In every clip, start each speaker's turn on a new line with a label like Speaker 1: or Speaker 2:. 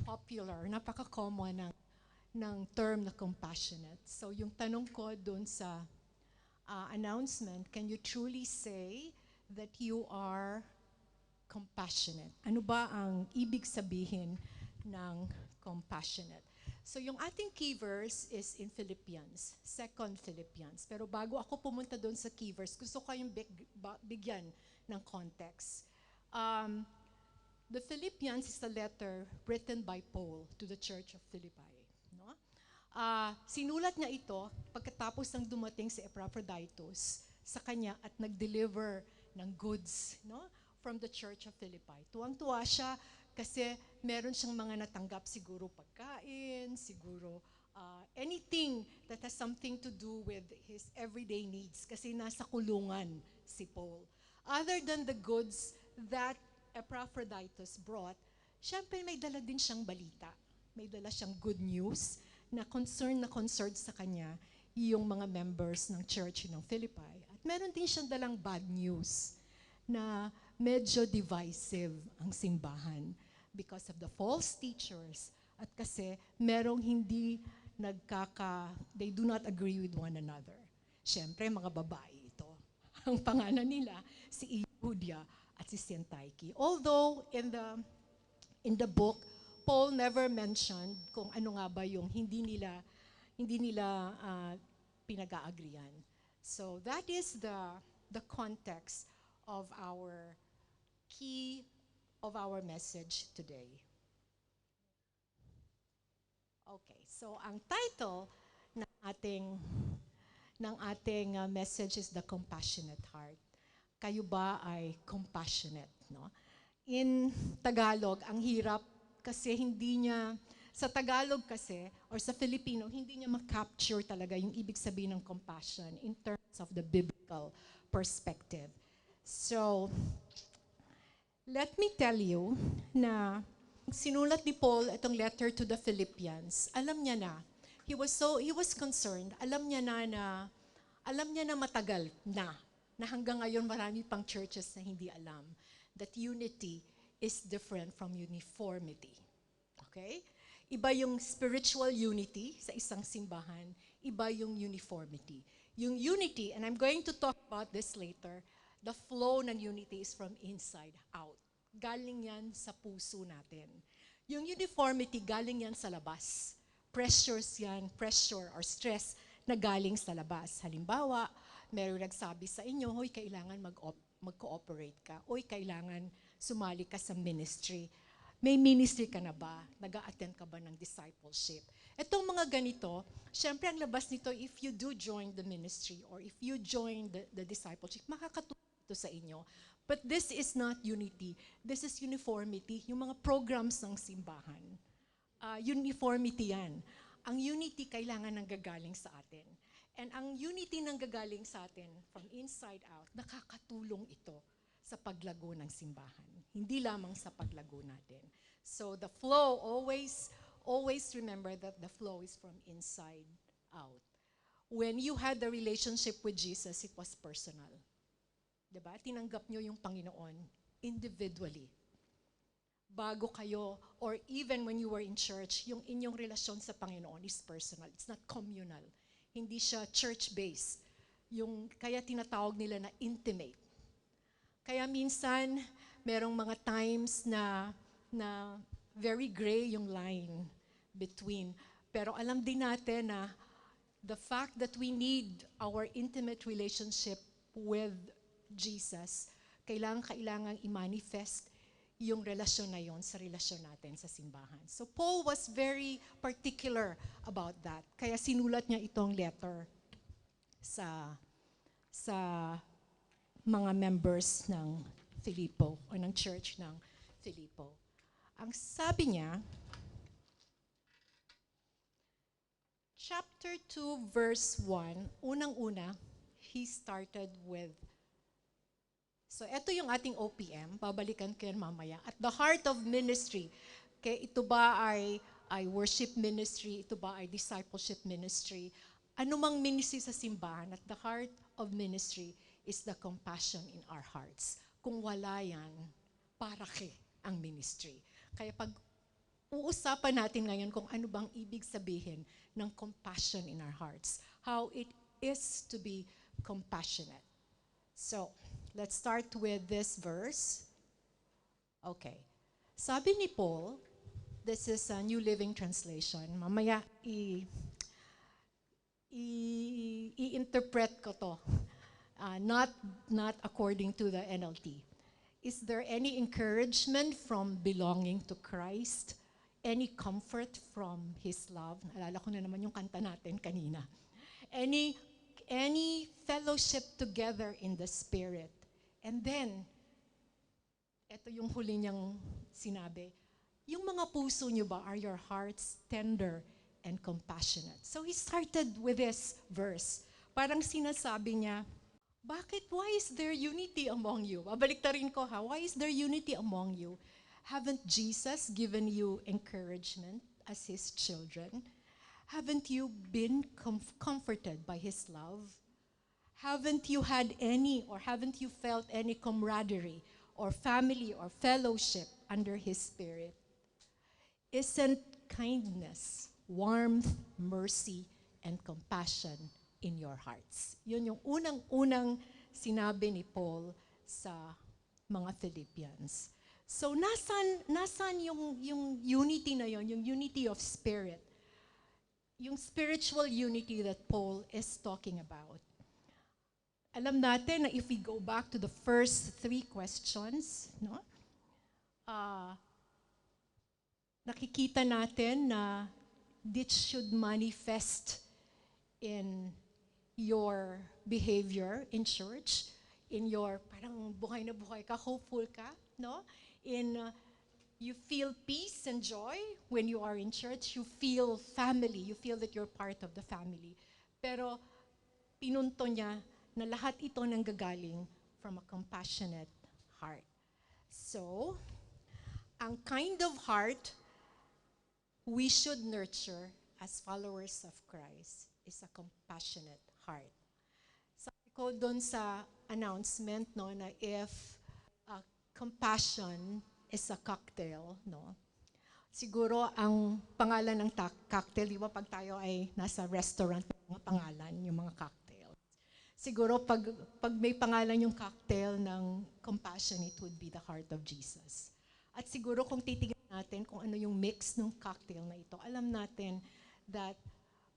Speaker 1: popular, napaka-common ng term na compassionate. So yung tanong ko dun sa announcement, can you truly say that you are compassionate? Ano ba ang ibig sabihin ng compassionate? So yung ating key verse is in Philippians, 2 Philippians. Pero bago ako pumunta doon sa key verse, gusto ko kayong bigyan ng context. The Philippians is a letter written by Paul to the Church of Philippi. No? Sinulat niya ito pagkatapos ng dumating si Epaphroditus sa kanya at nag-deliver ng goods, no, from the Church of Philippi. Tuwang-tuwa siya kasi meron siyang mga natanggap, siguro pagkain, siguro anything that has something to do with his everyday needs kasi nasa kulungan si Paul. Other than the goods that Epaphroditus brought, syempre may dala din siyang balita. May dala siyang good news na concerned sa kanya yung mga members ng church ng Philippi. At meron din siyang dalang bad news na medyo divisive ang simbahan because of the false teachers at kasi merong hindi they do not agree with one another. Siyempre, mga babae ito. Ang pangalan nila, si Euodia at si Syntyche. Although, in the book, Paul never mentioned kung ano nga ba yung hindi nila pinag-aagriyan. So that is the context of our key of our message today. Okay, so ang title ng ating message is The Compassionate Heart. Kayo ba ay compassionate, no? In Tagalog, ang hirap kasi sa Tagalog kasi, or sa Filipino, hindi niya ma-capture talaga yung ibig sabihin ng compassion in terms of the biblical perspective. So, let me tell you na sinulat ni Paul itong letter to the Philippians, alam niya na, he was concerned, alam niya na matagal na hanggang ngayon marami pang churches na hindi alam that unity is different from uniformity. Okay? Iba yung spiritual unity sa isang simbahan, iba yung uniformity. Yung unity, and I'm going to talk about this later, the flow ng unity is from inside out. Galing yan sa puso natin. Yung uniformity, galing yan sa labas. Pressure or stress na galing sa labas. Halimbawa, meron nagsabi sa inyo, hoy, kailangan mag-cooperate ka. Hoy, kailangan sumali ka sa ministry. May ministry ka na ba? Nag-a-attend ka ba ng discipleship? Itong mga ganito, syempre ang labas nito, if you do join the ministry or if you join the discipleship, makakatulong ito sa inyo. But this is not unity. This is uniformity. Yung mga programs ng simbahan. Uniformity yan. Ang unity kailangan nanggagaling sa atin. And ang unity nanggagaling sa atin from inside out, nakakatulong ito sa paglago ng simbahan. Hindi lamang sa paglago natin. So the flow, always remember that the flow is from inside out. When you had the relationship with Jesus, it was personal. Diba? Tinanggap nyo yung Panginoon individually. Bago kayo, or even when you were in church, yung inyong relasyon sa Panginoon is personal. It's not communal. Hindi siya church-based. Kaya tinatawag nila na intimate. Kaya minsan, merong mga times na very gray yung line between. Pero alam din natin na the fact that we need our intimate relationship with Jesus, kailangan i-manifest yung relasyon na yon sa relasyon natin sa simbahan. So Paul was very particular about that. Kaya sinulat niya itong letter sa mga members ng Filippo o ng church ng Filippo. Ang sabi niya, chapter 2 verse 1, unang-una, he started with, so ito yung ating OPM, babalikan ko yan mamaya, at the heart of ministry. Okay, ito ba ay worship ministry, ito ba ay discipleship ministry, anumang ministry sa simbahan, at the heart of ministry is the compassion in our hearts. Kung wala yan, para ang ministry. Kaya pag uusapan natin ngayon kung ano bang ibig sabihin ng compassion in our hearts. How it is to be compassionate. So, let's start with this verse. Okay. Sabi ni Paul, this is a New Living Translation. Mamaya i-interpret ko to. Not according to the NLT. Is there any encouragement from belonging to Christ? Any comfort from His love? Naalala ko na naman yung kanta natin kanina. Any fellowship together in the Spirit. And then, ito yung huli niyang sinabi, yung mga puso niyo ba, are your hearts tender and compassionate? So he started with this verse. Parang sinasabi niya, why is there unity among you? Babaliktarin ko ha, why is there unity among you? Haven't Jesus given you encouragement as His children? Haven't you been comforted by His love? Haven't you had any, or haven't you felt any camaraderie or family or fellowship under His Spirit? Isn't kindness, warmth, mercy, and compassion in your hearts? Yun yung unang-unang sinabi ni Paul sa mga Philippians. So, nasan yung unity na yon, yung unity of spirit? Yung spiritual unity that Paul is talking about. Alam natin na if we go back to the first 3 questions, no? Nakikita natin na this should manifest in your behavior in church, in your parang buhay na buhay ka, hopeful ka, no? You feel peace and joy when you are in church. You feel family. You feel that you're part of the family. Pero pinunto niya na lahat ito nanggagaling from a compassionate heart. So, ang kind of heart we should nurture as followers of Christ is a compassionate heart. Sabi ko doon sa announcement, no, na if compassion is a cocktail, no? Siguro ang pangalan ng cocktail, di ba pag tayo ay nasa restaurant, mga pangalan, yung mga cocktail. Siguro pag may pangalan yung cocktail ng compassion, it would be the heart of Jesus. At siguro kung titignan natin kung ano yung mix ng cocktail na ito, alam natin that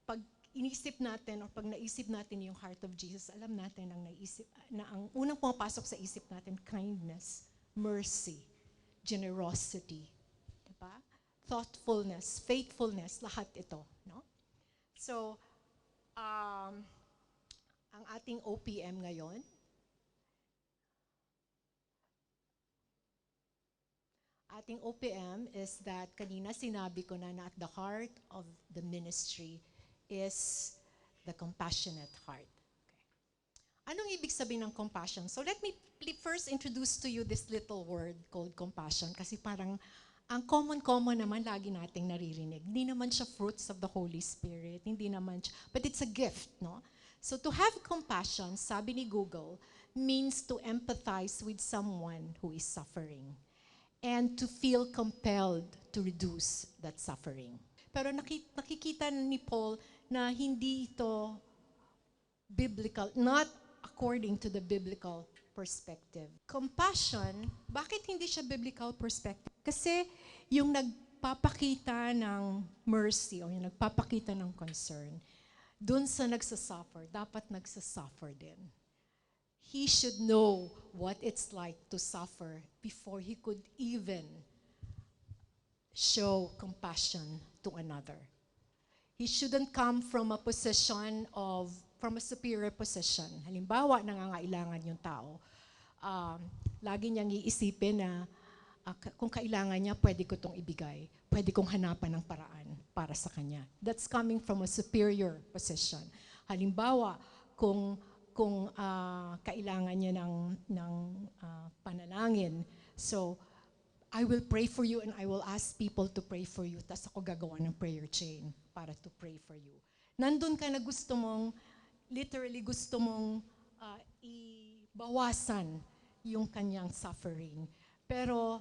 Speaker 1: pag inisip natin o pag naisip natin yung heart of Jesus, alam natin ang unang pumapasok sa isip natin, kindness, mercy, generosity, diba? Thoughtfulness, faithfulness, lahat ito, no? So, ang ating OPM ngayon, is that kanina sinabi ko na at the heart of the ministry is the compassionate heart. Anong ibig sabihin ng compassion? So let me first introduce to you this little word called compassion kasi parang ang common naman lagi nating naririnig. Hindi naman siya fruits of the Holy Spirit, hindi naman siya, but it's a gift, no? So to have compassion, sabi ni Google, means to empathize with someone who is suffering and to feel compelled to reduce that suffering. Pero nakikita ni Paul na hindi ito biblical, not according to the biblical perspective. Compassion, bakit hindi siya biblical perspective? Kasi yung nagpapakita ng mercy o yung nagpapakita ng concern, dun sa nagsasuffer, dapat nagsasuffer din. He should know what it's like to suffer before he could even show compassion to another. He shouldn't come from a superior position. Halimbawa, nangangailangan yung tao. Lagi niyang iisipin na kung kailangan niya, pwede ko itong ibigay. Pwede kong hanapan ng paraan para sa kanya. That's coming from a superior position. Halimbawa, kung kailangan niya ng panalangin, so I will pray for you and I will ask people to pray for you. Tapos ako gagawa ng prayer chain para to pray for you. Nandun ka na gusto mong ibawasan yung kanyang suffering. Pero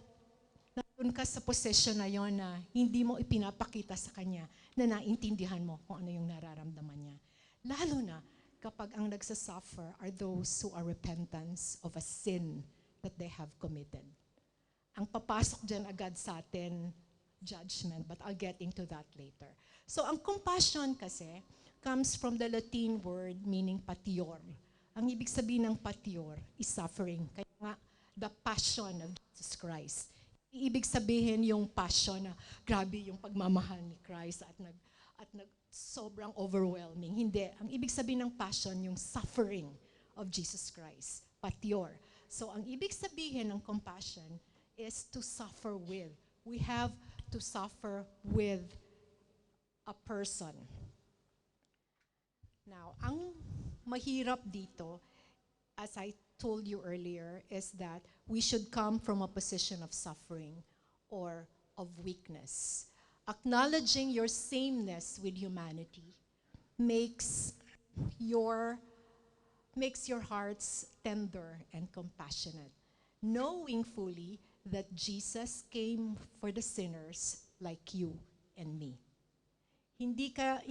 Speaker 1: nandun ka sa posisyon na yon na hindi mo ipinapakita sa kanya na naintindihan mo kung ano yung nararamdaman niya. Lalo na kapag ang nagsasuffer are those who are repentance of a sin that they have committed. Ang papasok dyan agad sa atin, judgment, but I'll get into that later. So ang compassion kasi comes from the Latin word meaning patior. Ang ibig sabihin ng patior is suffering. Kaya nga, the passion of Jesus Christ. Ibig sabihin yung passion na grabe yung pagmamahal ni Christ at sobrang overwhelming. Hindi. Ang ibig sabihin ng passion, yung suffering of Jesus Christ. Patior. So ang ibig sabihin ng compassion is to suffer with. We have to suffer with a person. Now, ang mahirap dito, as I told you earlier, is that we should come from a position of suffering or of weakness. Acknowledging your sameness with humanity makes your hearts tender and compassionate, knowing fully that Jesus came for the sinners like you and me. Hindi ka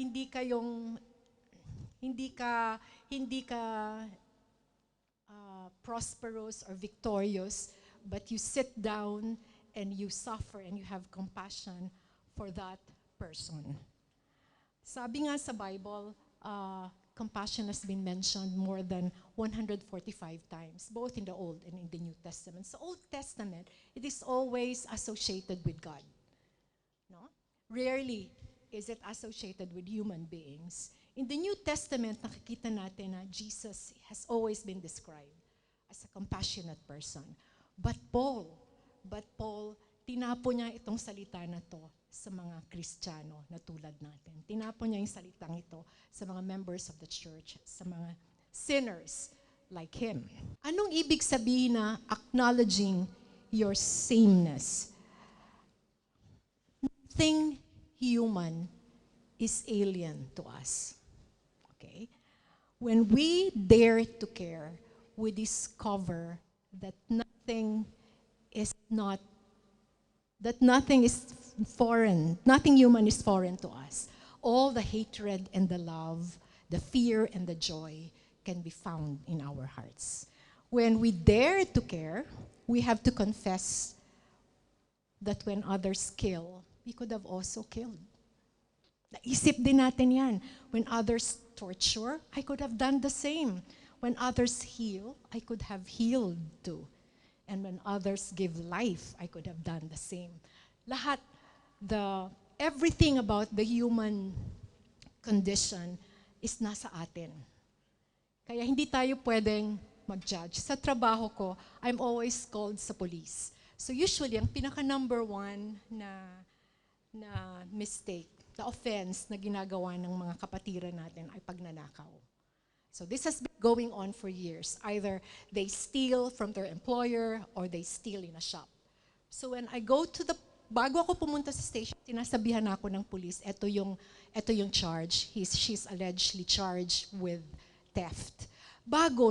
Speaker 1: prosperous or victorious, but you sit down and you suffer and you have compassion for that person. Sabi nga sa Bible, compassion has been mentioned more than 145 times, both in the Old and in the New Testament. Sa Old Testament, it is always associated with God. No? Rarely is it associated with human beings. In the New Testament, nakikita natin na Jesus has always been described as a compassionate person. But Paul, tinapo niya itong salita na to sa mga Kristiyano na tulad natin. Tinapo niya yung salitang ito sa mga members of the church, sa mga sinners like him. Anong ibig sabihin na acknowledging your sameness? Nothing human is alien to us. Okay? When we dare to care, we discover that nothing is foreign. Nothing human is foreign to us. All the hatred and the love, the fear and the joy can be found in our hearts. When we dare to care, we have to confess that when others kill, we could have also killed. Naisip din natin yan. When others torture, I could have done the same. When others heal, I could have healed too. And when others give life, I could have done the same. Lahat, everything about the human condition is nasa atin. Kaya hindi tayo pwedeng mag-judge. Sa trabaho ko, I'm always called sa police. So usually, ang pinaka-number one na mistake, the offense na ginagawa ng mga kapatiran natin ay pagnanakaw. So this has been going on for years. Either they steal from their employer or they steal in a shop. So when I go to bago ako pumunta sa station, sinasabihan ako ng police, ito yung charge. She's allegedly charged with theft.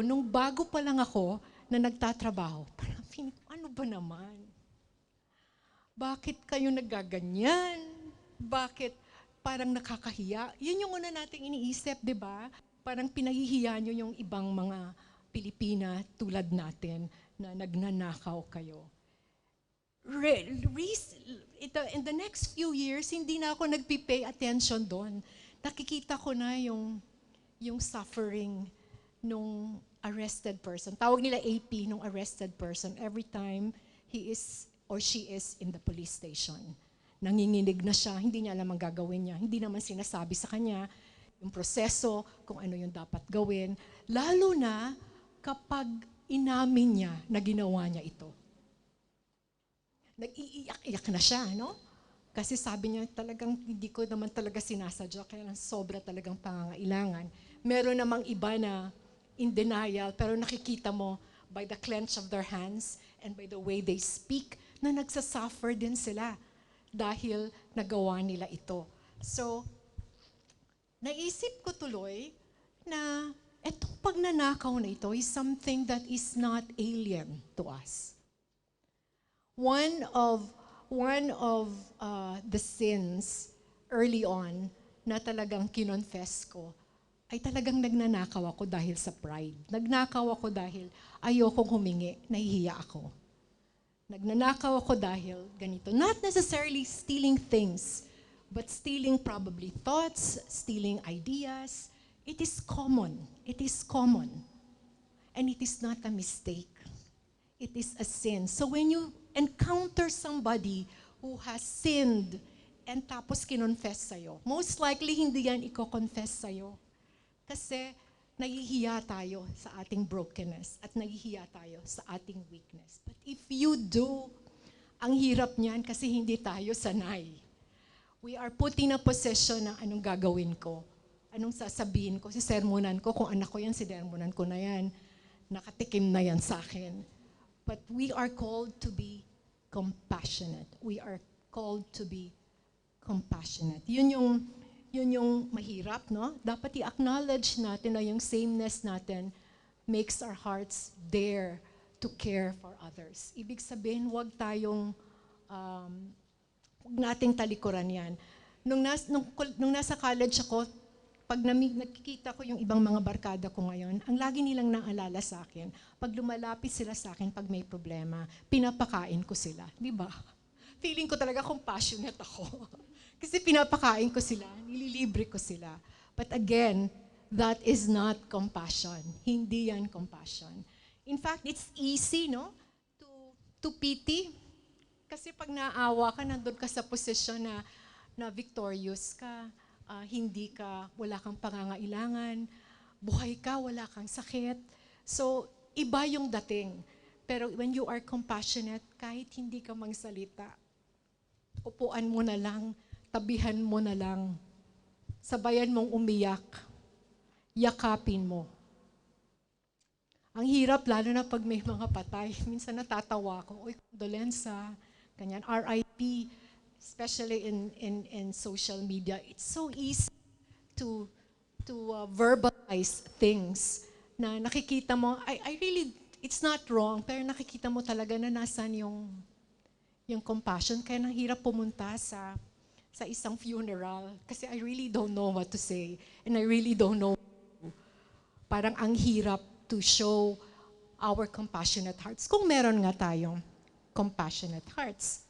Speaker 1: Nung bago pa lang ako na nagtatrabaho, parang ano ba naman? Bakit kayo nagaganyan? Bakit parang nakakahiya? Yun yung una nating iniisip, di ba? Parang pinahihiya nyo yung ibang mga Pilipina tulad natin na nagnanakaw kayo. In the next few years, hindi na ako nagpipay attention doon. Nakikita ko na yung suffering nung arrested person. Tawag nila AP, nung arrested person, every time he is or she is in the police station. Nanginginig na siya, hindi niya alam ang gagawin niya. Hindi naman sinasabi sa kanya yung proseso, kung ano yung dapat gawin. Lalo na kapag inamin niya na ginawa niya ito. Nag-iiyak-iyak na siya, no? Kasi sabi niya talagang hindi ko naman talaga sinasadya, kaya lang sobra talagang pangangailangan. Meron namang iba na in denial, pero nakikita mo by the clench of their hands and by the way they speak, na nagsasuffer din sila dahil nagawa nila ito. So, naisip ko tuloy na etong pagnanakaw na ito is something that is not alien to us. One of one of the sins early on na talagang kinonfess ko ay talagang nagnanakaw ako dahil sa pride. Nagnakaw ako dahil ayokong humingi, nahihiya ako. Nagnanakaw ako dahil ganito. Not necessarily stealing things, but stealing probably thoughts, stealing ideas. It is common. It is common. And it is not a mistake. It is a sin. So when you encounter somebody who has sinned and tapos kinonfess sa'yo, most likely hindi yan i-confess sa'yo. Kasi nahihiya tayo sa ating brokenness at nahihiya tayo sa ating weakness. But if you do, ang hirap niyan kasi hindi tayo sanay. We are put in a position na anong gagawin ko, anong sasabihin ko, sisermonan ko, kung anak ko yan, sisermonan ko na yan, nakatikim na yan sa akin. But we are called to be compassionate. We are called to be compassionate. Yun yung mahirap, no? Dapat i-acknowledge natin na yung sameness natin makes our hearts dare to care for others. Ibig sabihin, huwag nating talikuran yan. Nung nasa college ako, pag nakikita ko yung ibang mga barkada ko ngayon, ang lagi nilang naalala sa akin, pag lumalapit sila sa akin pag may problema, pinapakain ko sila. Di ba? Feeling ko talaga compassionate ako. Kasi pinapakain ko sila, nililibre ko sila. But again, that is not compassion. Hindi yan compassion. In fact, it's easy, no? To pity. Kasi pag naawa ka, nandun ka sa posisyon na victorious ka, wala kang pangangailangan, buhay ka, wala kang sakit. So, iba yung dating. Pero when you are compassionate, kahit hindi ka magsalita, upuan mo na lang, tabihan mo na lang, sabayan mong umiyak, yakapin mo. Ang hirap, lalo na pag may mga patay. Minsan natatawa ko, oy, kondolensa, ganyan, RIP, especially in social media. It's so easy to verbalize things na nakikita mo, I really, it's not wrong, pero nakikita mo talaga na nasan yung compassion. Kaya nang hirap pumunta sa isang funeral kasi I really don't know what to say and I really don't know. Parang ang hirap to show our compassionate hearts kung meron nga tayong compassionate hearts.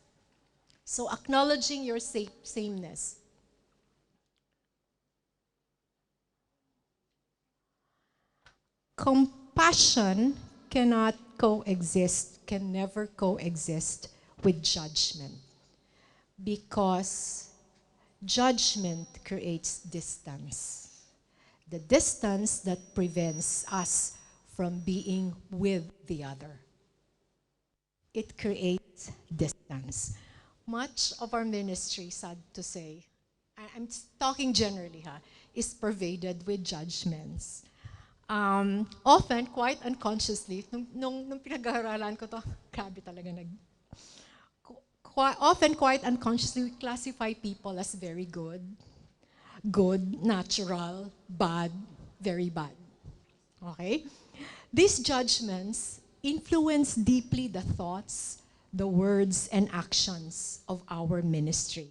Speaker 1: So acknowledging your sameness. Compassion can never coexist with judgment because judgment creates distance. The distance that prevents us from being with the other. It creates distance. Much of our ministry, sad to say, I'm talking generally, is pervaded with judgments. Often, quite unconsciously, nung pinag-aaralan ko to, grabe talaga often quite unconsciously, we classify people as very good, natural, bad, very bad. Okay? These judgments influence deeply the thoughts, the words, and actions of our ministry.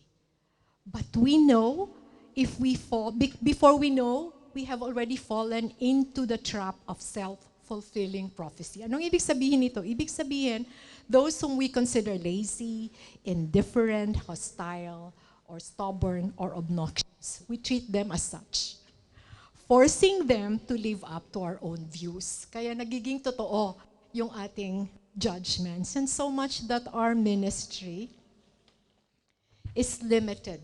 Speaker 1: But we know, before we know, we have already fallen into the trap of self-fulfilling prophecy. Anong ibig sabihin nito? Ibig sabihin, those whom we consider lazy, indifferent, hostile, or stubborn, or obnoxious, we treat them as such, forcing them to live up to our own views. Kaya nagiging totoo yung ating judgments. And so much that our ministry is limited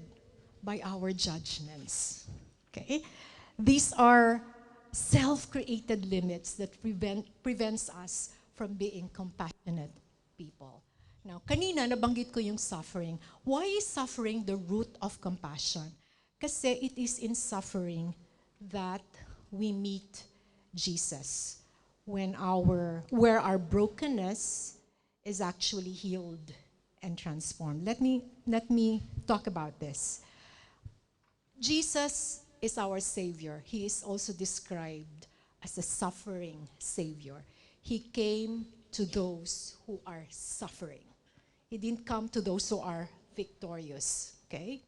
Speaker 1: by our judgments. Okay? These are self-created limits that prevents us from being compassionate people. Now, kanina nabanggit ko yung suffering. Why is suffering the root of compassion? Kasi it is in suffering that we meet Jesus, where our brokenness is actually healed and transformed. Let me talk about this. Jesus is our Savior. He is also described as a suffering Savior. He came to those who are suffering. He didn't come to those who are victorious. Okay?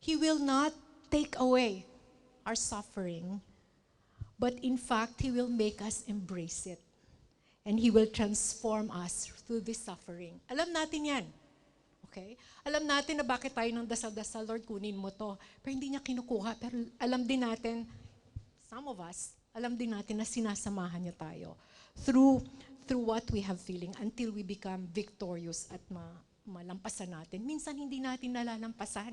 Speaker 1: He will not take away our suffering, but in fact, He will make us embrace it. And He will transform us through this suffering. Alam natin yan. Okay? Alam natin na bakit tayo ng dasal-dasal, Lord, kunin mo to. Pero hindi niya kinukuha. Pero alam din natin, some of us, alam din natin na sinasamahan niya tayo through what we have feeling until we become victorious at malampasan natin. Minsan hindi natin nalalampasan.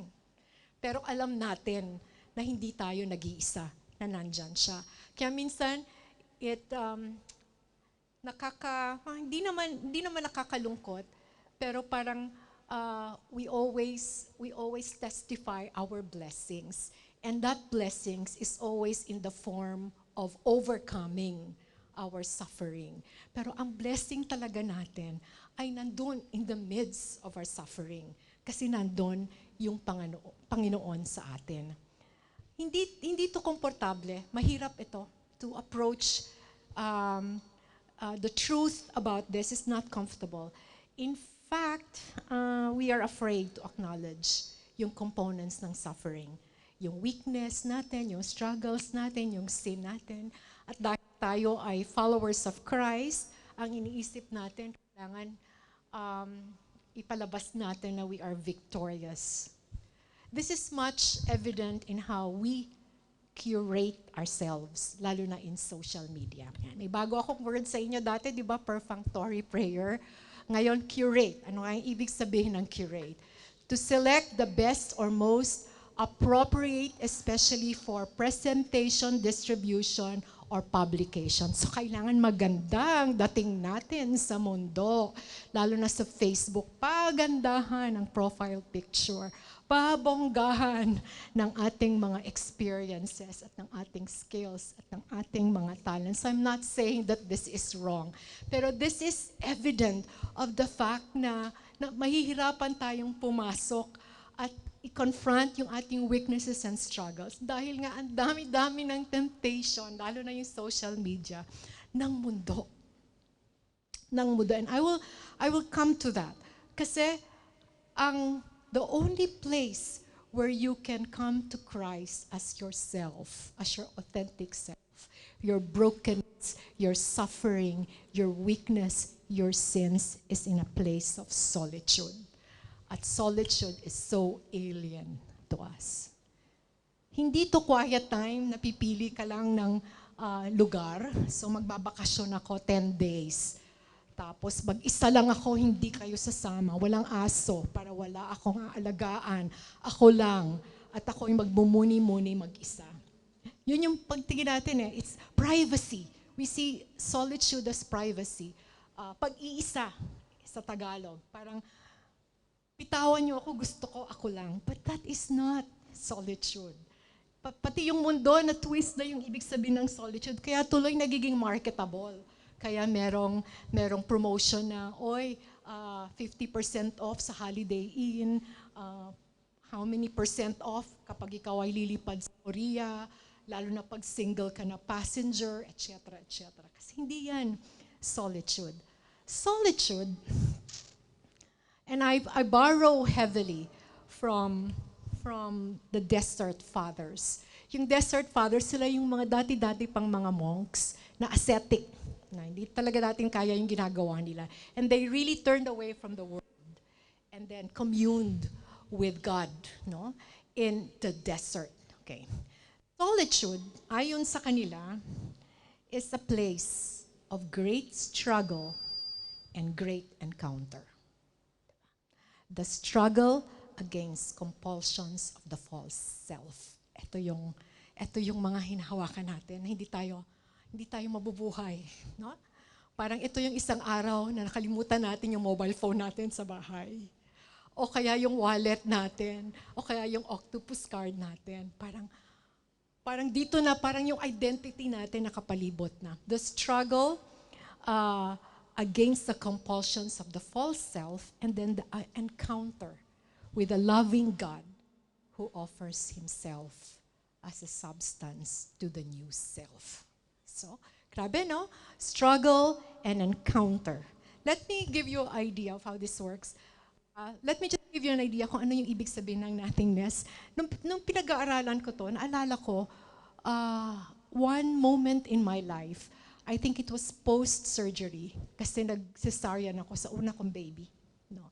Speaker 1: Pero alam natin na hindi tayo nag-iisa, na nandyan siya. Kaya minsan, hindi naman nakakalungkot, pero parang we always testify our blessings. And that blessings is always in the form of overcoming our suffering. Pero ang blessing talaga natin ay nandun in the midst of our suffering. Kasi nandun yung Panginoon sa atin. Hindi ito komportable. Mahirap ito to approach the truth about this is not comfortable. In fact, we are afraid to acknowledge yung components ng suffering. Yung weakness natin, yung struggles natin, yung sin natin. At dahil tayo ay followers of Christ, ang iniisip natin, kailangan ipalabas natin na we are victorious. This is much evident in how we curate ourselves, lalo na in social media. Yan. May bago akong word sa inyo dati, di ba? Perfunctory prayer. Ngayon, curate. Ano nga yung ibig sabihin ng curate? To select the best or most appropriate, especially for presentation, distribution, or publication. So, kailangan magandang dating natin sa mundo. Lalo na sa Facebook, pagandahan ang profile picture, pabonggahan ng ating mga experiences at ng ating skills at ng ating mga talents. I'm not saying that this is wrong, pero this is evident of the fact na mahihirapan tayong pumasok at i-confront yung ating weaknesses and struggles dahil nga ang dami-dami ng temptation, lalo na yung social media, ng mundo. And I will come to that. Kasi the only place where you can come to Christ as yourself, as your authentic self, your brokenness, your suffering, your weakness, your sins is in a place of solitude. At solitude is so alien to us. Hindi to quiet time, napipili ka lang ng lugar. So magbabakasyon ako 10 days. Tapos mag-isa lang ako, hindi kayo sasama. Walang aso para wala akong aalagaan. Ako lang. At ako yung magmumuni-muni mag-isa. Yun yung pagtingin natin It's privacy. We see solitude as privacy. Pag-iisa sa Tagalog. Parang bitawan niyo ako, gusto ko, ako lang. But that is not solitude. Pati yung mundo na twist na yung ibig sabihin ng solitude, kaya tuloy nagiging marketable. Kaya merong promotion na, 50% off sa Holiday Inn, how many percent off kapag ikaw ay lilipad sa Korea, lalo na pag single ka na passenger, etc., etc. Kasi hindi yan solitude. Solitude, and I borrow heavily from the Desert Fathers. Yung Desert Fathers, sila yung mga dati-dati pang mga monks na ascetic, na hindi talaga natin kaya yung ginagawa nila. And they really turned away from the world and then communed with God, in the desert. Okay. Solitude, ayon sa kanila, is a place of great struggle and great encounter. The struggle against compulsions of the false self. Ito yung mga hinahawakan natin na hindi tayo mabubuhay, no? Parang ito yung isang araw na nakalimutan natin yung mobile phone natin sa bahay. O kaya yung wallet natin, o kaya yung octopus card natin. Parang dito na, parang yung identity natin nakapalibot na. The struggle against the compulsions of the false self, and then the encounter with a loving God who offers Himself as a substance to the new self. So, grabe, no? Struggle and encounter. Let me give you an idea of how this works. Let me just give you an idea kung ano yung ibig sabihin ng nothingness. Nung pinag-aaralan ko to, naalala ko, one moment in my life, I think it was post-surgery, kasi nag-cesarean ako sa una kong baby. No?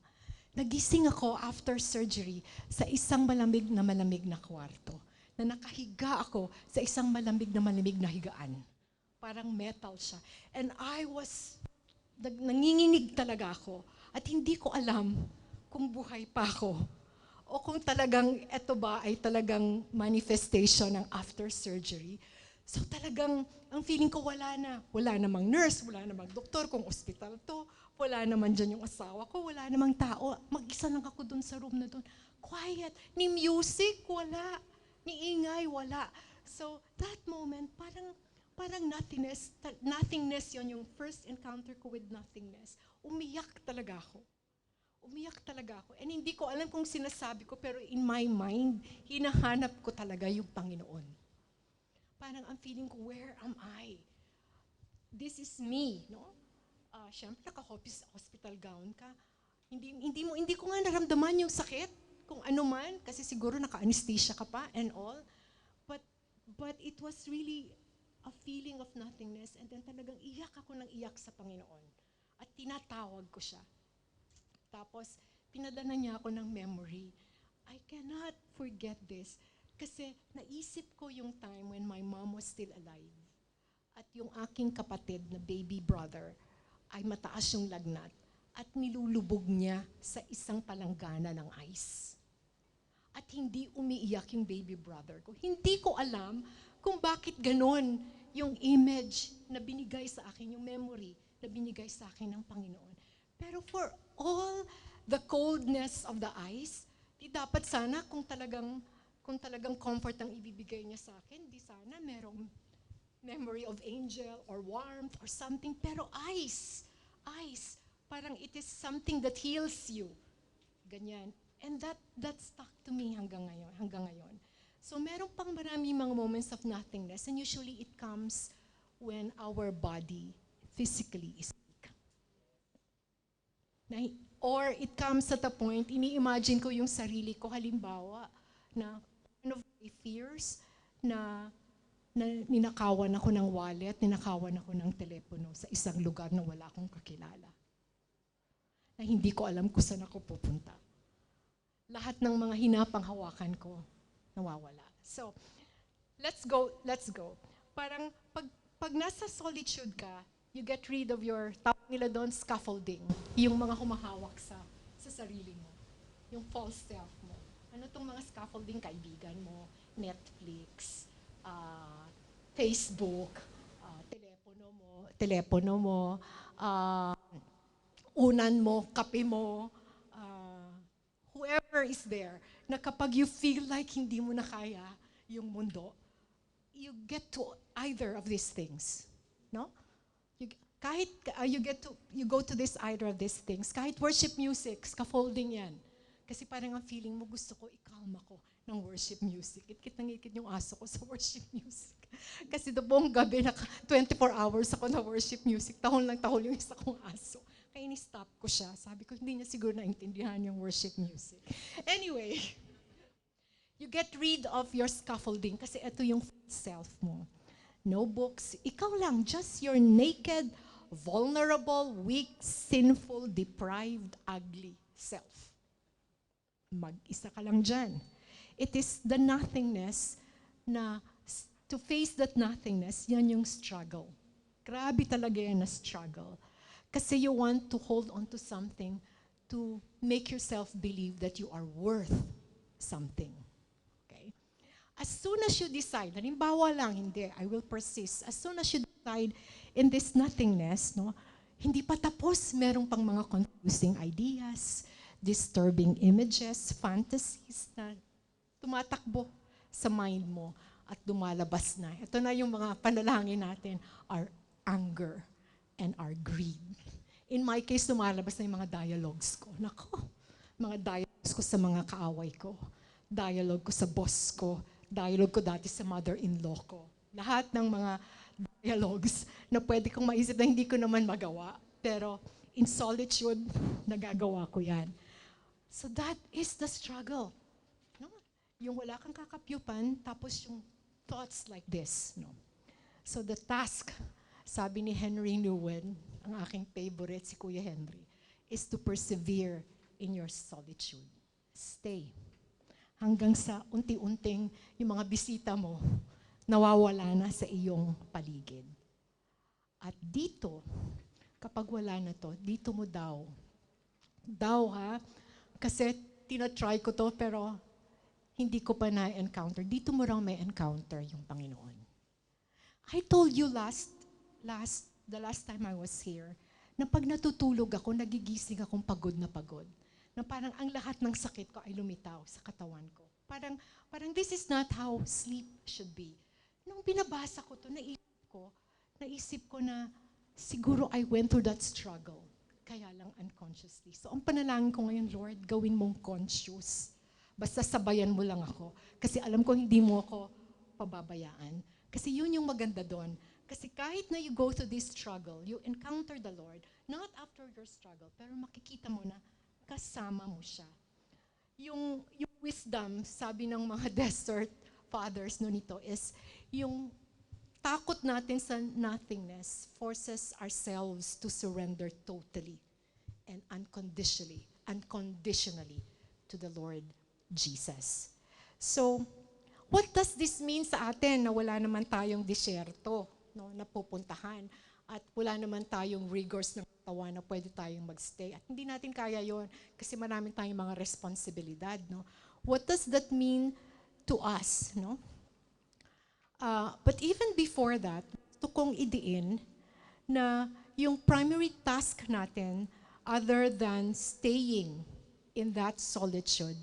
Speaker 1: Nagising ako after surgery sa isang malamig na kwarto, na nakahiga ako sa isang malamig na higaan. Parang metal siya. And nanginginig talaga ako. At hindi ko alam kung buhay pa ako. O kung talagang eto ba ay talagang manifestation ng after surgery. So talagang, ang feeling ko wala na. Wala namang nurse, wala namang doktor, kung ospital to. Wala naman dyan yung asawa ko, wala namang tao. Mag-isa lang ako dun sa room na dun. Quiet. Ni music, wala. Ni ingay, wala. So that moment, parang nothingness yon, yung first encounter ko with nothingness. Umiyak talaga ako. And hindi ko alam kung sinasabi ko, pero in my mind, hinahanap ko talaga yung Panginoon. Parang ang feeling ko, where am I? This is me, no? Siyempre, naka-hospital gown ka. Hindi ko nga naramdaman yung sakit, kung ano man, kasi siguro naka-anesthesia ka pa and all. But it was really a feeling of nothingness, and then talagang iyak ako ng iyak sa Panginoon. At tinatawag ko siya. Tapos, pinadala niya ako ng memory. I cannot forget this. Kasi naisip ko yung time when my mom was still alive. At yung aking kapatid na baby brother ay mataas yung lagnat. At nilulubog niya sa isang palanggana ng ice. At hindi umiiyak yung baby brother ko. Hindi ko alam kung bakit ganon yung image na binigay sa akin, yung memory na binigay sa akin ng Panginoon. Pero for all the coldness of the ice, di dapat sana kung talagang comfort ang ibibigay niya sa akin, di sana merong memory of angel or warmth or something. Pero ice, parang it is something that heals you. Ganyan. And that stuck to me hanggang ngayon. So meron pang maraming mga moments of nothingness, and usually it comes when our body physically is weak. Or it comes at a point, ini-imagine ko yung sarili ko, halimbawa, na one of my fears, na ninakawan ako ng wallet, ninakawan ako ng telepono sa isang lugar na wala akong kakilala. Na hindi ko alam kung saan ako pupunta. Lahat ng mga hinapang hawakan ko, nawawala. So, let's go. Parang pag nasa solitude ka, you get rid of your, tawag nila doon, scaffolding. Yung mga humahawak sa sarili mo. Yung false self mo. Ano tong mga scaffolding? Kaibigan mo, Netflix, Facebook, telepono mo, unan mo, kape mo, whoever is there, na kapag you feel like hindi mo na kaya yung mundo, you get to either of these things. No? You go to this either of these things. Kahit worship music, scaffolding yan. Kasi parang ang feeling mo, gusto ko i-calm ako ng worship music. Ikit yung aso ko sa worship music. Kasi buong gabi, 24 hours ako na worship music. Tahol yung isa kong aso. Kaya ni-stop ko siya. Sabi ko, hindi niya siguro naintindihan yung worship music. Anyway, you get rid of your scaffolding kasi ito yung self mo. No books. Ikaw lang, just your naked, vulnerable, weak, sinful, deprived, ugly self. Mag-isa ka lang dyan. It is the nothingness na, to face that nothingness, yan yung struggle. Grabe talaga yan na struggle. Kasi you want to hold on to something to make yourself believe that you are worth something. Okay? As soon as you decide, halimbawa lang, hindi, I will persist. As soon as you decide in this nothingness, no, hindi pa tapos, merong pang mga confusing ideas, disturbing images, fantasies na tumatakbo sa mind mo at lumalabas na. Ito na yung mga panalangin natin, our anger and our greed. In my case, lumalabas na yung mga dialogues ko. Nako, mga dialogues ko sa mga kaaway ko, dialogue ko sa boss ko, dialogue ko dati sa mother-in-law ko. Lahat ng mga dialogues na pwede kong maisip na hindi ko naman magawa, pero in solitude, nagagawa ko yan. So that is the struggle. No? Yung wala kang kakapyupan, tapos yung thoughts like this. No? So the task, sabi ni Henry Nouwen, ang aking favorite, si Kuya Henry, is to persevere in your solitude. Stay. Hanggang sa unti-unting yung mga bisita mo, nawawala na sa iyong paligid. At dito, kapag wala na to, dito mo daw. Daw ha, kasi tinatry ko to pero hindi ko pa na-encounter. Dito mo raw may encounter yung Panginoon. I told you the last time I was here, na pag natutulog ako, nagigising akong pagod na pagod. Na parang ang lahat ng sakit ko ay lumitaw sa katawan ko. Parang this is not how sleep should be. Nung binabasa ko to, naisip ko na siguro I went through that struggle. Kaya lang unconsciously. So ang panalangin ko ngayon, Lord, gawin mong conscious. Basta sabayan mo lang ako. Kasi alam ko hindi mo ako pababayaan. Kasi yun yung maganda doon. Kasi kahit na you go through this struggle, you encounter the Lord, not after your struggle, pero makikita mo na kasama mo siya. Yung wisdom, sabi ng mga desert fathers no nito, is yung takot natin sa nothingness forces ourselves to surrender totally and unconditionally to the Lord Jesus. So, what does this mean sa atin na wala naman tayong disyerto, no, na pupuntahan at wala naman tayong rigors ng katawan na pwede tayong magstay? At hindi natin kaya yon kasi marami tayong mga responsibilidad. No? What does that mean to us? No? But even before that, gusto kong idiin na yung primary task natin, other than staying in that solitude,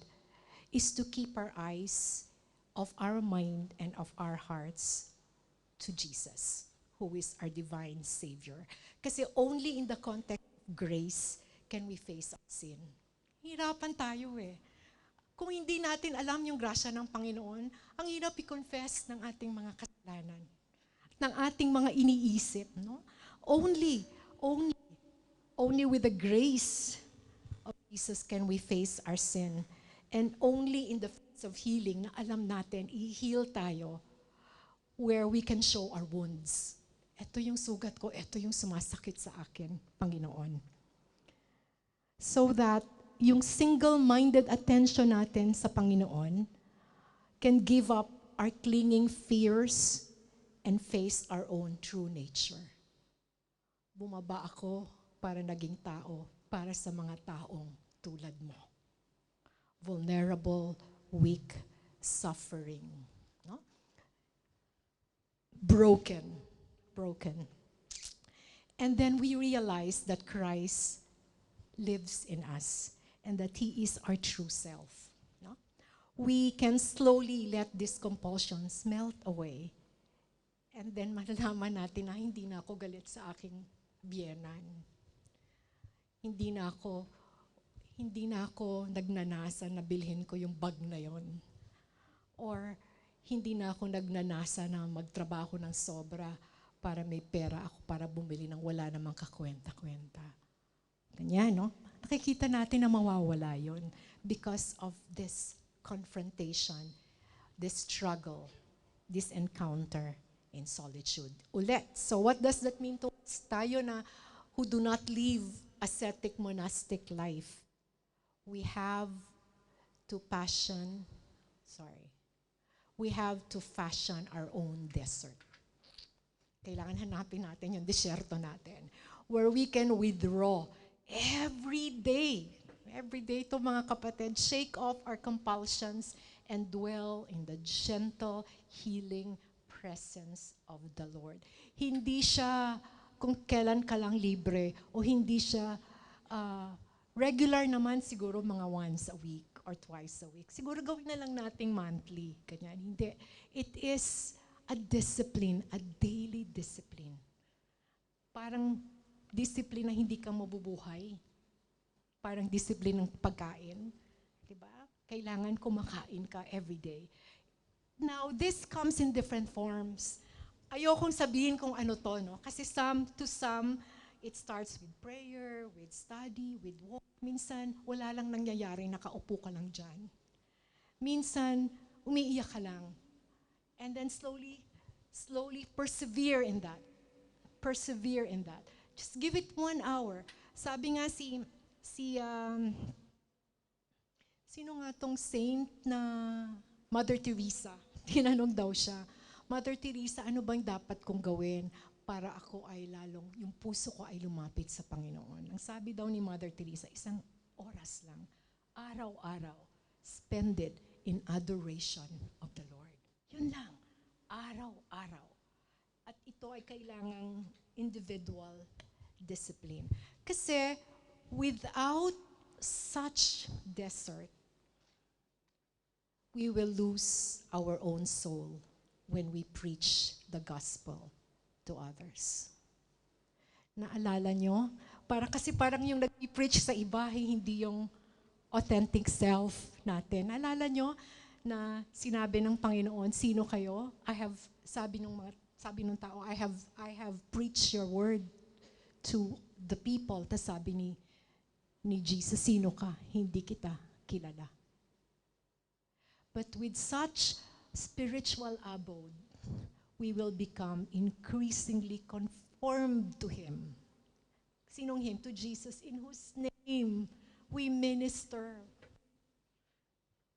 Speaker 1: is to keep our eyes of our mind and of our hearts to Jesus, who is our divine Savior. Kasi only in the context of grace can we face our sin. Hirapan tayo eh. Kung hindi natin alam yung grasya ng Panginoon, ang hirap i-confess ng ating mga kasalanan, ng ating mga iniisip. No? Only with the grace of Jesus can we face our sin. And only in the face of healing na alam natin, i-heal tayo where we can show our wounds. Ito yung sugat ko, ito yung sumasakit sa akin, Panginoon. So that yung single-minded attention natin sa Panginoon can give up our clinging fears and face our own true nature. Bumaba ako para naging tao, para sa mga taong tulad mo. Vulnerable, weak, suffering. No? Broken. And then we realize that Christ lives in us and that He is our true self. No? We can slowly let these compulsions melt away. And then malalaman natin na hindi na ako galit sa aking biyenan. Hindi na ako nagnanasa na bilhin ko yung bag na yon. Or hindi na ako nagnanasa na magtrabaho ng sobra para may pera ako para bumili ng wala namang kakwenta-kwenta. Ganyan, no? Nakikita natin na mawawala yon because of this confrontation, this struggle, this encounter in solitude. Ulit, so what does that mean to us? Tayo na who do not live ascetic monastic life, we have to fashion our own desert. Kailangan hanapin natin yung desierto natin where we can withdraw every day to mga kapatid, shake off our compulsions and dwell in the gentle, healing presence of the Lord. Hindi siya kung kailan ka lang libre o hindi siya regular naman siguro mga once a week or twice a week. Siguro gawin na lang nating monthly. Ganyan. Hindi. It is a discipline, a daily discipline. Parang discipline na hindi ka mabubuhay. Parang discipline ng pagkain. Diba? Kailangan kumakain ka every day. Now, this comes in different forms. Ayokong sabihin kung ano to, no? Kasi to some, It starts with prayer, with study, with walk. Minsan, wala lang nangyayari, nakaupo ka lang dyan. Minsan, umiiyak ka lang. And then slowly persevere in that. Persevere in that. Just give it 1 hour. Sabi nga sino nga tong saint na Mother Teresa? Tinanong daw siya, Mother Teresa, ano bang dapat kong gawin para ako ay yung puso ko ay lumapit sa Panginoon? Ang sabi daw ni Mother Teresa, 1 oras lang, araw-araw, spend it in adoration of the Lord. Yun lang, araw-araw. At ito ay kailangang individual discipline. Kasi without such desert, we will lose our own soul when we preach the gospel to others. Naalala nyo? Parang yung nag-preach sa iba, hindi yung authentic self natin. Naalala nyo na sinabi ng Panginoon, sino kayo? Sabi ng tao, I have preached your word to the people. Tas sabi ni Jesus, sino ka? Hindi kita kilala. But with such spiritual abode, we will become increasingly conformed to Him. Sinong Him? To Jesus, in whose name we minister.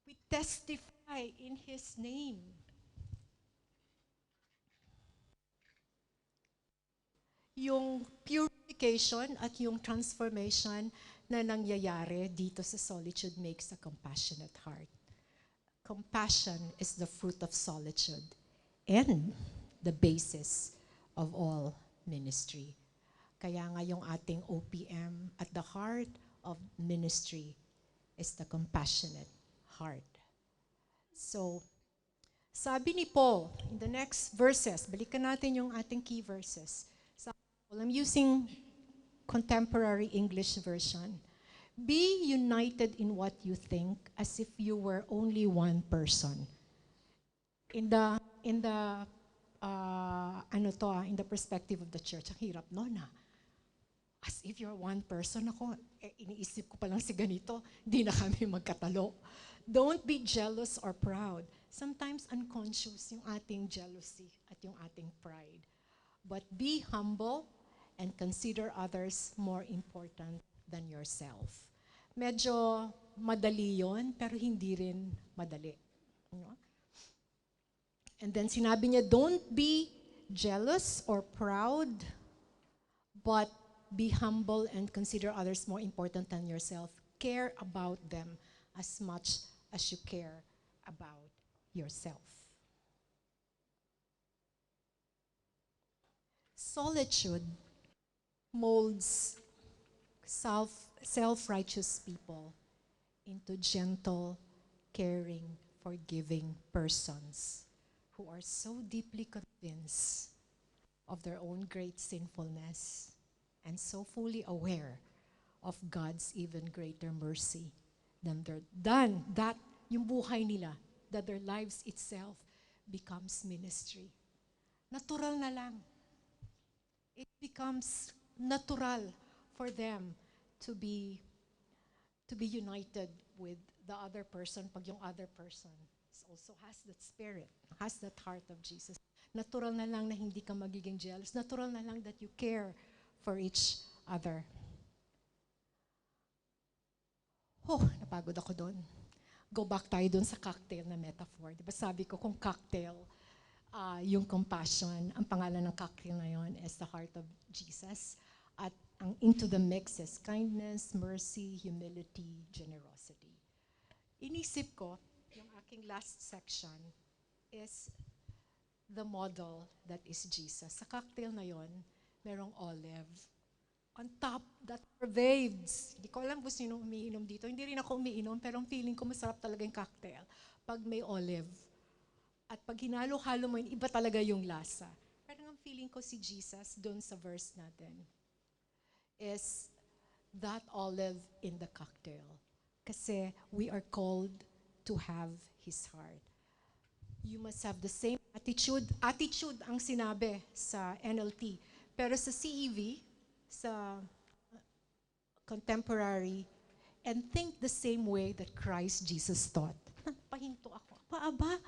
Speaker 1: We testify in His name. Yung purification at yung transformation na nangyayari dito sa Solitude makes a compassionate heart. Compassion is the fruit of solitude and the basis of all ministry. Kaya nga yung ating OPM, at the heart of ministry is the compassionate heart. So, sabi ni Paul, in the next verses, balikan natin yung ating key verses. I'm using contemporary English version. Be united in what you think as if you were only one person. In the perspective of the church, ang hirap no na. As if you're one person, ako, iniisip ko pa lang si ganito, di na kami magkatalo. Don't be jealous or proud. Sometimes unconscious yung ating jealousy at yung ating pride. But be humble and consider others more important than yourself. Medyo madali yon, pero hindi rin madali. And then sinabi niya, don't be jealous or proud, but be humble and consider others more important than yourself. Care about them as much as you care about yourself. Solitude molds self-righteous people into gentle, caring, forgiving persons who are so deeply convinced of their own great sinfulness and so fully aware of God's even greater mercy than that yung buhay nila, that their lives itself becomes ministry. Natural na lang. It becomes natural for them to be united with the other person pag yung other person also has that spirit, has that heart of Jesus. Natural na lang na hindi ka magiging jealous. Natural na lang that you care for each other. Napagod ako doon. Go back tayo doon sa cocktail na metaphor. Diba sabi ko kung cocktail, yung compassion, ang pangalan ng cocktail na yon is the heart of Jesus. At ang into the mix is kindness, mercy, humility, generosity. Inisip ko, yung aking last section is the model that is Jesus. Sa cocktail na yon, merong olive. On top, that pervades. Hindi ko alam kung sino umiinom dito. Hindi rin ako umiinom, pero ang feeling ko masarap talaga yung cocktail pag may olive. At pag hinalo-halo mo yun, iba talaga yung lasa. Parang ang feeling ko si Jesus, doon sa verse natin, is that olive in the cocktail. Kasi we are called to have His heart. You must have the same attitude. Attitude ang sinabi sa NLT. Pero sa CEV, sa contemporary and think the same way that Christ Jesus thought. Pahinto ako. Paaba,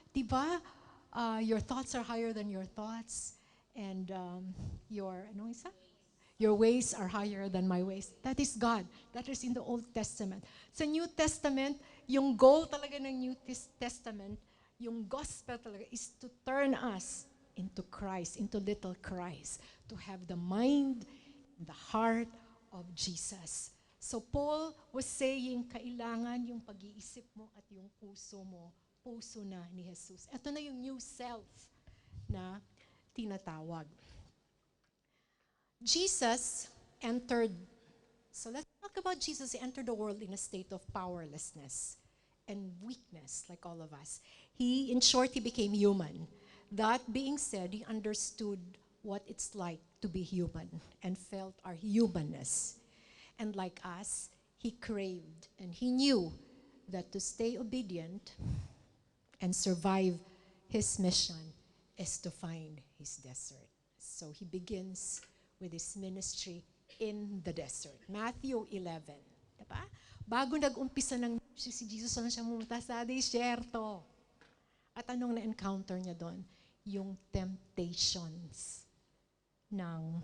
Speaker 1: di ba? Your thoughts are higher than your thoughts, and your ways are higher than my ways. That is God. That is in the Old Testament. Sa New Testament, yung goal talaga ng New Testament, yung gospel talaga is to turn us into Christ, into little Christ, to have the mind, the heart of Jesus. So Paul was saying, kailangan yung pag-iisip mo at yung puso mo, puso na ni Jesus. Ito na yung new self na tinatawag. Jesus entered, so let's talk about Jesus. He entered the world in a state of powerlessness and weakness, like all of us. In short, he became human. That being said, he understood what it's like to be human and felt our humanness. And like us, he craved and he knew that to stay obedient and survive his mission is to find his desert. So he begins with his ministry in the desert. Matthew 11. Diba? Bago nag-umpisa ng si Jesus, saan siya pumunta? Sa disyerto. At anong na-encounter niya doon? Yung temptations ng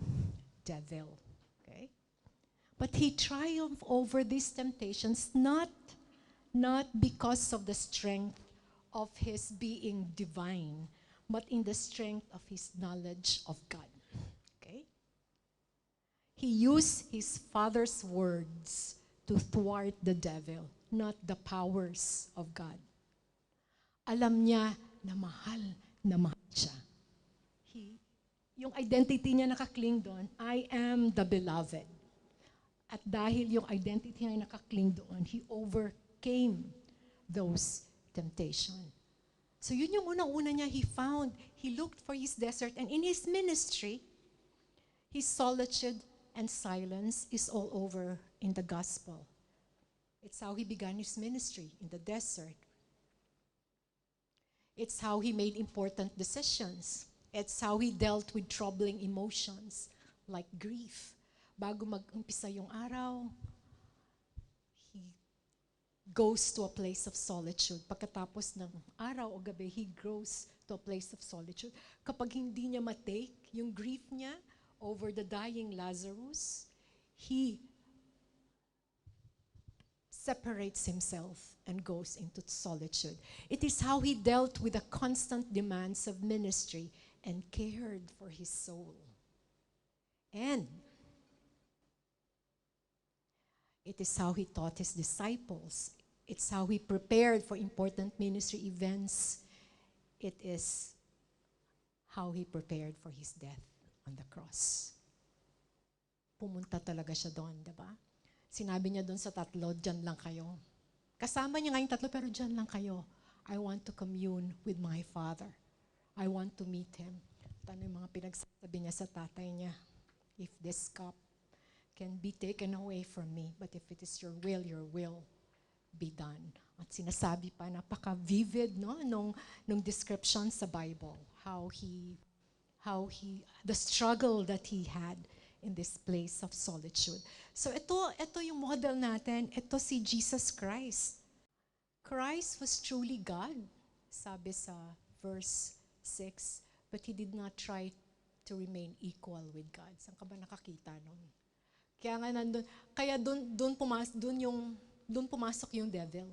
Speaker 1: devil. Okay? But he triumphed over these temptations not because of the strength of his being divine, but in the strength of his knowledge of God. Okay? He used his Father's words to thwart the devil, not the powers of God. Alam niya na mahal siya. Yung identity niya nakakling doon, I am the beloved. At dahil yung identity niya nakakling doon, he overcame those temptations. So yun yung unang-una niya, he looked for his desert, and in his ministry, his solitude and silence is all over in the gospel. It's how he began his ministry, in the desert. It's how he made important decisions. It's how he dealt with troubling emotions, like grief. Bago mag-umpisa yung araw, he goes to a place of solitude. Pagkatapos ng araw o gabi, he goes to a place of solitude. Kapag hindi niya matake yung grief niya over the dying Lazarus, he separates himself and goes into solitude. It is how he dealt with the constant demands of ministry and cared for his soul. And it is how he taught his disciples. It's how he prepared for important ministry events. It is how he prepared for his death on the cross. Pumunta talaga siya doon, diba? Sinabi niya doon sa tatlo, dyan lang kayo. Kasama niya nga yung tatlo, pero dyan lang kayo. I want to commune with my Father. I want to meet Him. At ano yung mga pinagsasabi niya sa tatay niya? If this cup can be taken away from me, but if it is your will be done. At sinasabi pa, napaka-vivid, no? Nung description sa Bible, how he, the struggle that he had in this place of solitude. So ito yung model natin. Ito si Jesus Christ. Christ was truly God, sabi sa verse 6, but he did not try to remain equal with God. Saan ka ba nakakita nun? Kaya nga nandun, kaya doon pumasok yung devil.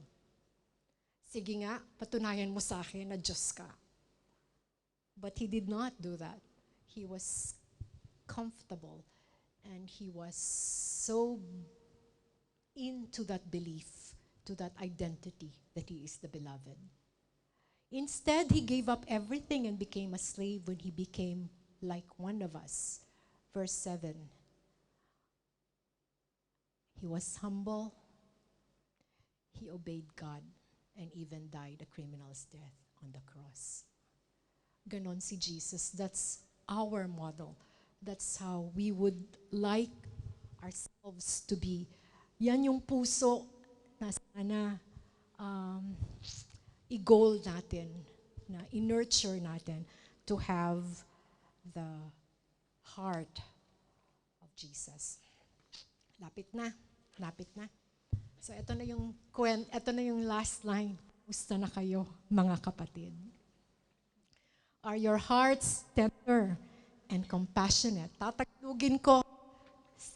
Speaker 1: Sige nga, patunayan mo sa akin na Diyos ka. But he did not do that. He was comfortable and he was so into that belief, to that identity that he is the beloved. Instead, he gave up everything and became a slave when he became like one of us. Verse 7. He was humble. He obeyed God and even died a criminal's death on the cross. Ganon si Jesus. That's our model. That's how we would like ourselves to be. Yan yung puso na sana i-goal natin, na i-nurture natin to have the heart of Jesus. Lapit na. Lapit na. So ito na yung last line. Kumusta na kayo, mga kapatid? Are your hearts tender and compassionate? Tatagalogin ko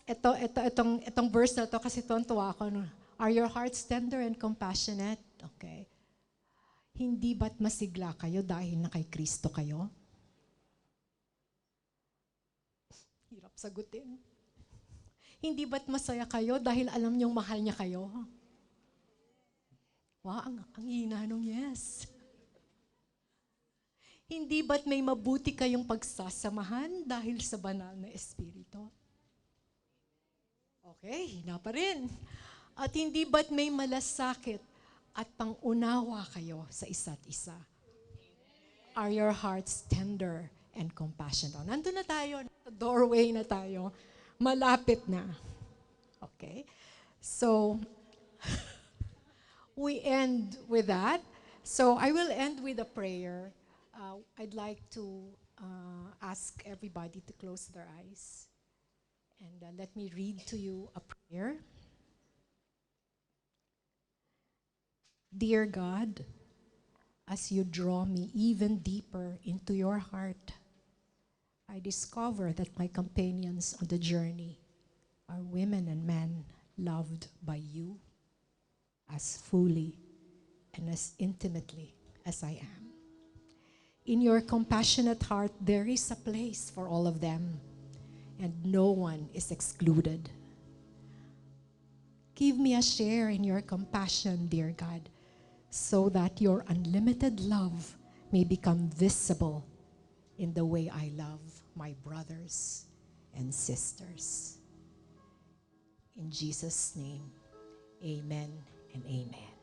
Speaker 1: itong verse na to kasi tuwa ako. No? Are your hearts tender and compassionate? Okay. Hindi ba't masigla kayo dahil na kay Kristo kayo? Hirap sagutin. Hindi ba't masaya kayo dahil alam niyong mahal niya kayo? Wow, ang hina nung yes. Hindi ba't may mabuti kayong pagsasamahan dahil sa banal na Espiritu? Okay, hina pa rin. At hindi ba't may malasakit at pangunawa kayo sa isa't isa? Are your hearts tender and compassionate? Nandun na tayo, sa doorway na tayo. Malapit na. Okay? So, we end with that. So, I will end with a prayer. I'd like to ask everybody to close their eyes. And let me read to you a prayer. Dear God, as you draw me even deeper into your heart, I discover that my companions on the journey are women and men loved by you as fully and as intimately as I am. In your compassionate heart, there is a place for all of them, and no one is excluded. Give me a share in your compassion, dear God, so that your unlimited love may become visible in the way I love my brothers and sisters. In Jesus' name, amen and amen.